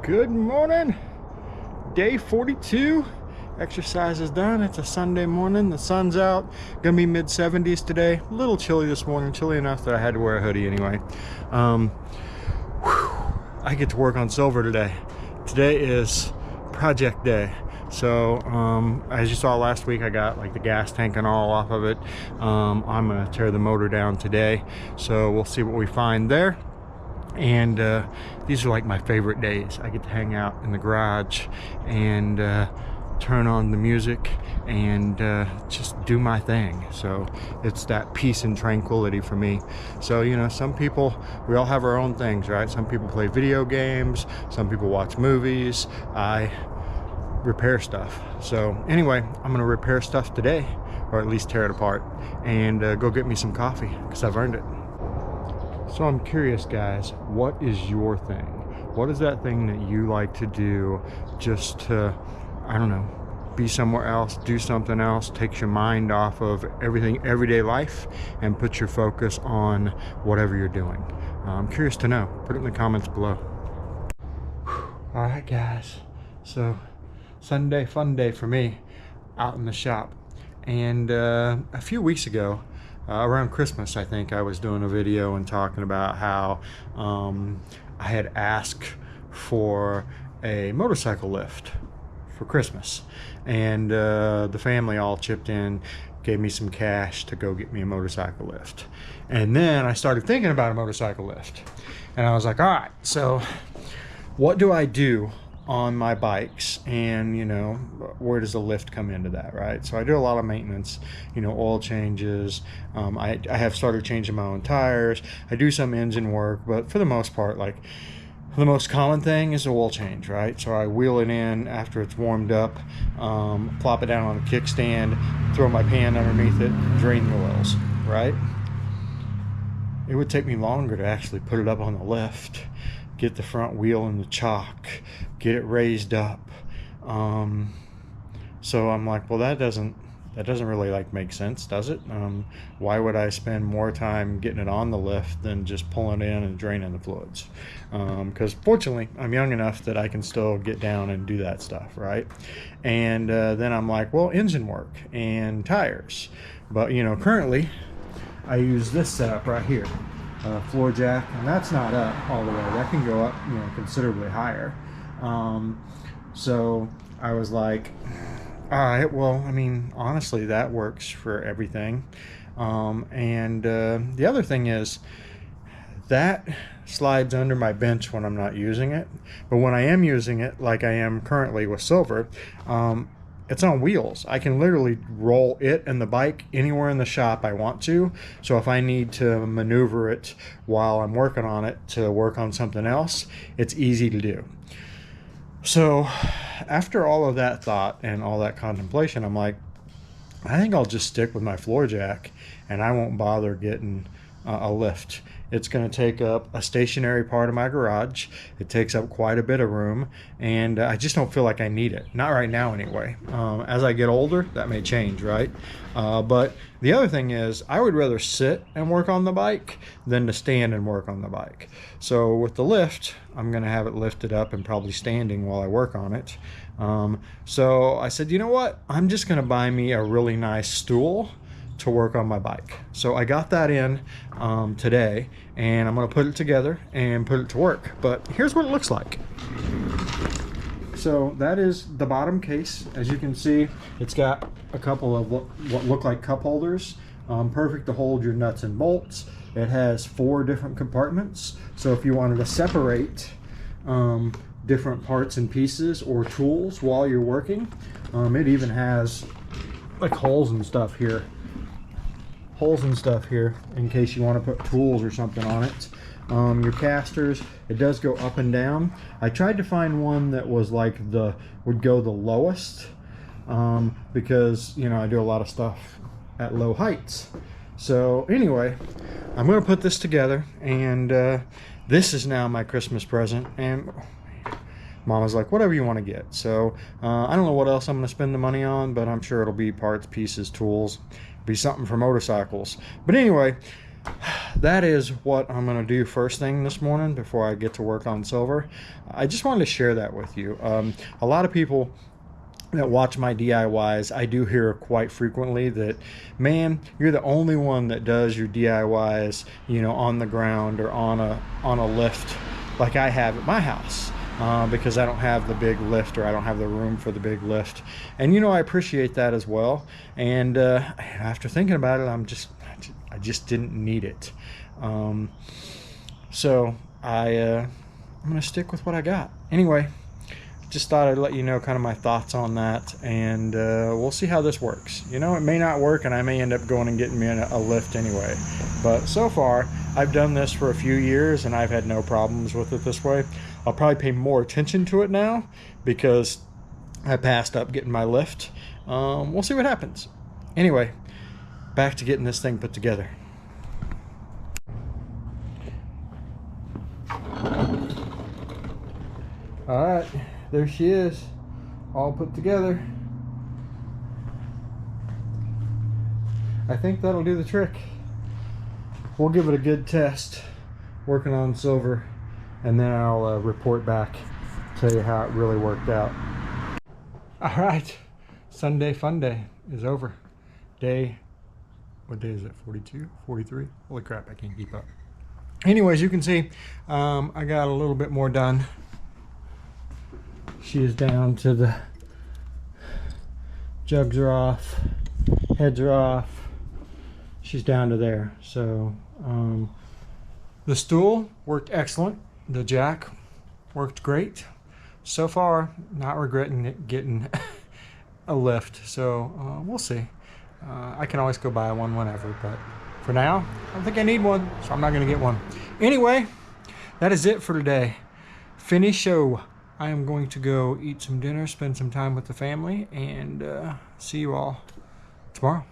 Good morning. Day 42. Exercise is done. It's a Sunday morning. The sun's out. Gonna be mid 70s today. A little chilly this morning. Chilly enough that I had to wear a hoodie anyway. I get to work on silver today. Today is project day. So as you saw last week, I got like the gas tank and all off of it. I'm gonna tear the motor down today. So we'll see what we find there. And these are like my favorite days. I get to hang out in the garage and turn on the music and just do my thing. So it's that peace and tranquility for me. So, you know, some people, we all have our own things, right? Some people play video games, some people watch movies. I repair stuff. So anyway, I'm gonna repair stuff today, or at least tear it apart, and go get me some coffee because I've earned it. So I'm curious, guys, what is your thing? What is that thing that you like to do just to, I don't know, be somewhere else, do something else, takes your mind off of everything, everyday life, and put your focus on whatever you're doing? I'm curious to know. Put it in the comments below. All right, guys. So Sunday, fun day for me out in the shop. And a few weeks ago, around Christmas, I think, I was doing a video and talking about how I had asked for a motorcycle lift for Christmas, and the family all chipped in, gave me some cash to go get me a motorcycle lift. And then I started thinking about a motorcycle lift, and I was like, all right, so what do I do on my bikes, and you know, where does the lift come into that, right? So I do a lot of maintenance, you know, oil changes. I have started changing my own tires. I do some engine work, but for the most part, like, the most common thing is the oil change, right? So I wheel it in after it's warmed up, plop it down on a kickstand, throw my pan underneath it, drain the oils, right? It would take me longer to actually put it up on the lift, get the front wheel in the chock, get it raised up. So I'm like, well, that doesn't really like make sense, does it? Why would I spend more time getting it on the lift than just pulling it in and draining the fluids? Because fortunately, I'm young enough that I can still get down and do that stuff, right? And then I'm like, well, engine work and tires. But, you know, currently, I use this setup right here. Floor jack, and that's not up all the way. That can go up, you know, considerably higher. So I was like, all right, well, I mean, honestly, that works for everything. And the other thing is that slides under my bench when I'm not using it. But when I am using it, like I am currently with silver, it's on wheels. I can literally roll it and the bike anywhere in the shop I want to. So if I need to maneuver it while I'm working on it to work on something else, it's easy to do. So after all of that thought and all that contemplation, I'm like, I think I'll just stick with my floor jack and I won't bother getting a lift. It's going to take up a stationary part of my garage. It takes up quite a bit of room, and I just don't feel like I need it. Not right now anyway. As I get older, that may change, right? But the other thing is, I would rather sit and work on the bike than to stand and work on the bike. So with the lift, I'm going to have it lifted up and probably standing while I work on it. So I said, you know what? I'm just going to buy me a really nice stool to work on my bike. So I got that in today, and I'm gonna put it together and put it to work. But here's what it looks like. So that is the bottom case. As you can see, it's got a couple of what look like cup holders, perfect to hold your nuts and bolts. It has 4 different compartments, so if you wanted to separate different parts and pieces or tools while you're working, it even has like holes and stuff here in case you want to put tools or something on it. Your casters, it does go up and down. I tried to find one that was like would go the lowest, because, you know, I do a lot of stuff at low heights. So anyway, I'm going to put this together, and this is now my Christmas present. And Mama's like, whatever you want to get. So I don't know what else I'm going to spend the money on, but I'm sure it'll be parts, pieces, tools, be something for motorcycles. But anyway, that is what I'm going to do first thing this morning before I get to work on silver. I just wanted to share that with you. A lot of people that watch my DIYs, I do hear quite frequently that, man, you're the only one that does your DIYs, you know, on the ground or on a lift like I have at my house, because I don't have the big lift, or I don't have the room for the big lift. And you know, I appreciate that as well. And after thinking about it, I just didn't need it. So I'm gonna stick with what I got anyway. Just thought I'd let you know kind of my thoughts on that, and we'll see how this works. You know, it may not work, and I may end up going and getting me a lift anyway. But so far, I've done this for a few years, and I've had no problems with it this way. I'll probably pay more attention to it now because I passed up getting my lift. We'll see what happens. Anyway, back to getting this thing put together. All right. There she is, all put together. I think that'll do the trick. We'll give it a good test working on silver, and then I'll report back, tell you how it really worked out. All right, Sunday fun day is over. What day is it, 42, 43? Holy crap, I can't keep up. Anyways, you can see I got a little bit more done. She is down to the jugs are off, heads are off. She's down to there. So the stool worked excellent. The jack worked great. So far, not regretting getting a lift. So we'll see. I can always go buy one whenever, but for now, I don't think I need one, so I'm not going to get one. Anyway, that is it for today. Finish show. I am going to go eat some dinner, spend some time with the family, and see you all tomorrow.